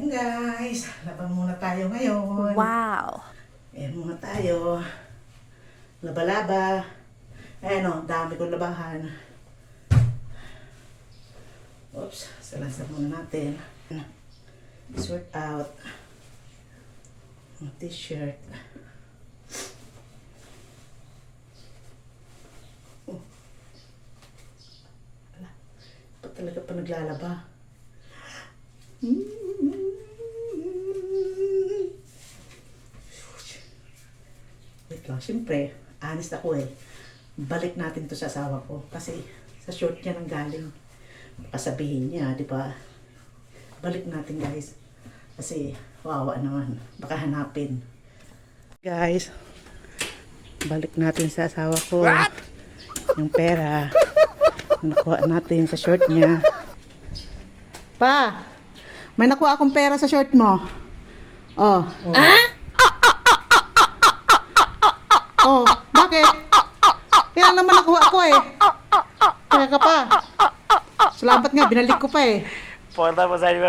Ayan guys, laban muna tayo ngayon. Wow! Ayan muna tayo. Laba-laba. Ayan o, dami kong labahan. Oops, salansan muna natin. Sort out. T-shirt. Oh. Wala. Pa talaga pa naglalaba. Wait lang, siyempre, honest ako eh. Balik natin to sa asawa ko. Kasi sa short niya nang galing. Baka sabihin niya, di ba? Balik natin guys. Kasi wawa naman. Baka hanapin. Guys, balik natin sa asawa ko. What? Yung pera. Nakuha natin sa short niya. Pa! May nakuha akong pera sa short mo. Oh. Ah? Oh, bakit? Kaya naman nakuha ko eh. Kaya ka pa. Salamat nga, binalik ko pa eh. Porta, pues ahí,